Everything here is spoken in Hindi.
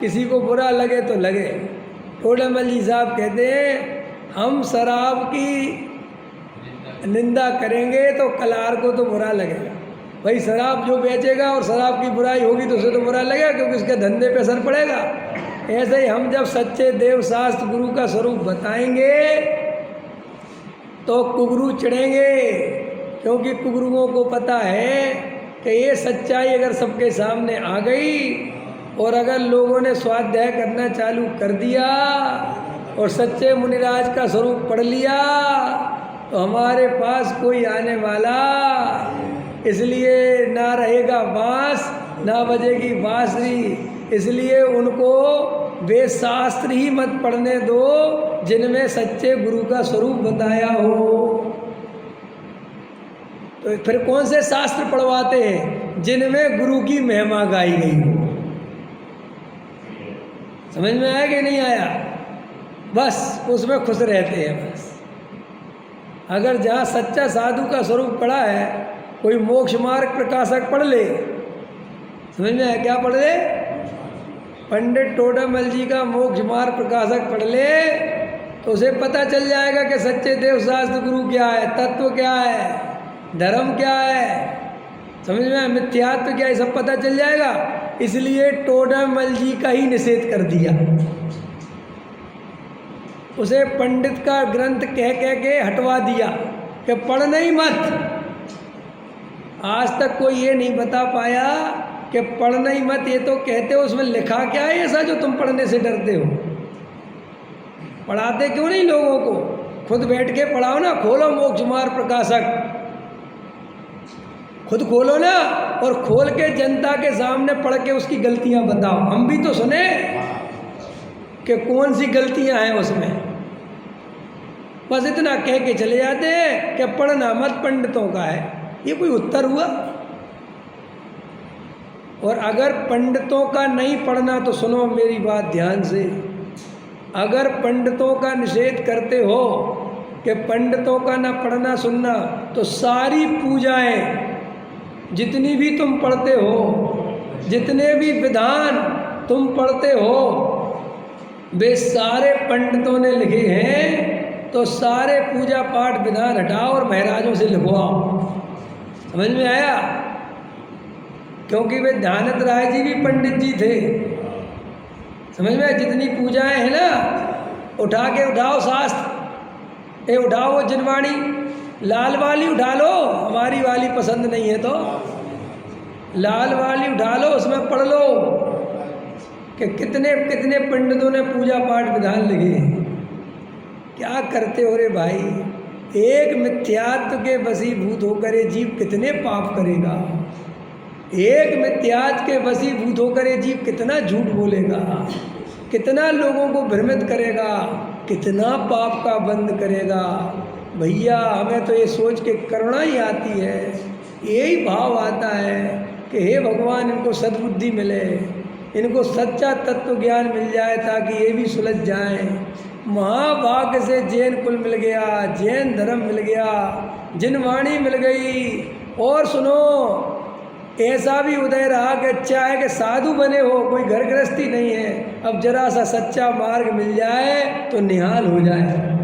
किसी को बुरा लगे तो लगे। टोडामल जी साहब कहते हैं हम शराब की निंदा करेंगे तो कलार को तो बुरा लगेगा। भाई शराब जो बेचेगा और शराब की बुराई होगी तो उसे तो बुरा लगेगा, क्योंकि उसके धंधे पे असर पड़ेगा। ऐसे ही हम जब सच्चे देव शास्त्र गुरु का स्वरूप बताएंगे तो कुगरू चिढ़ेंगे, क्योंकि कुगरुओं को पता है कि ये सच्चाई अगर सबके सामने आ गई और अगर लोगों ने स्वाध्याय करना चालू कर दिया और सच्चे मुनिराज का स्वरूप पढ़ लिया तो हमारे पास कोई आने वाला, इसलिए ना रहेगा बांस ना बजेगी बांसुरी। इसलिए उनको वे शास्त्र ही मत पढ़ने दो जिनमें सच्चे गुरु का स्वरूप बताया हो। तो फिर कौन से शास्त्र पढ़वाते हैं? जिनमें गुरु की महिमा गाई गई हो। समझ में आया कि नहीं आया? बस उसमें खुश रहते हैं। बस अगर जहाँ सच्चा साधु का स्वरूप पढ़ा है, कोई मोक्ष मार्ग प्रकाशक पढ़ ले, समझ में आया? क्या पढ़ ले? पंडित टोडामल जी का मोक्ष मार्ग प्रकाशक पढ़ ले तो उसे पता चल जाएगा कि सच्चे देव शास्त्र गुरु क्या है, तत्व क्या है, धर्म क्या है, समझ में आया? मिथ्यात्व क्या है, सब पता चल जाएगा। इसलिए टोडामल जी का ही निषेध कर दिया। उसे पंडित का ग्रंथ कह कह के हटवा दिया कि पढ़ना ही मत। आज तक कोई ये नहीं बता पाया कि पढ़ना ही मत। ये तो कहते हो, उसमें लिखा क्या है ऐसा जो तुम पढ़ने से डरते हो? पढ़ाते क्यों नहीं लोगों को? खुद बैठ के पढ़ाओ ना। खोलो मोक्ष मार्ग प्रकाशक, खुद खोलो ना, और खोल के जनता के सामने पढ़ के उसकी गलतियां बताओ। हम भी तो सुने कि कौन सी गलतियां हैं उसमें। बस इतना कह के चले जाते हैं कि पढ़ना मत, पंडितों का है। ये कोई उत्तर हुआ? और अगर पंडितों का नहीं पढ़ना तो सुनो मेरी बात ध्यान से। अगर पंडितों का निषेध करते हो कि पंडितों का ना पढ़ना सुनना, तो सारी पूजाएं जितनी भी तुम पढ़ते हो, जितने भी विधान तुम पढ़ते हो, वे सारे पंडितों ने लिखे हैं। तो सारे पूजा पाठ विधान हटाओ और महाराजों से लिखवाओ। समझ में आया? क्योंकि वे ध्यानत राय जी भी पंडित जी थे। समझ में? जितनी पूजाएं हैं ना, उठा के उठाओ शास्त्र, ये उठाओ वो जिनवाणी, लाल वाली उठा लो, हमारी वाली पसंद नहीं है तो लाल वाली उठा लो, उसमें पढ़ लो कि कितने कितने पंडितों ने पूजा पाठ विधान लिखे हैं। क्या करते हो रे भाई? एक मिथ्यात्व के वशीभूत होकर ये जीव कितने पाप करेगा? एक मिथ्यात्व के वशीभूत होकर ये जीव कितना झूठ बोलेगा, कितना लोगों को भ्रमित करेगा, कितना पाप का बंद करेगा। भैया हमें तो ये सोच के करुणा ही आती है, यही भाव आता है कि हे भगवान इनको सद्बुद्धि मिले, इनको सच्चा तत्व ज्ञान मिल जाए ताकि ये भी सुलझ जाएं। महाभाग्य से जैन कुल मिल गया, जैन धर्म मिल गया, जिनवाणी मिल गई। और सुनो, ऐसा भी उदय रहा कि अच्छा है कि साधु बने हो, कोई घर गृहस्थी नहीं है, अब जरा सा सच्चा मार्ग मिल जाए तो निहाल हो जाए।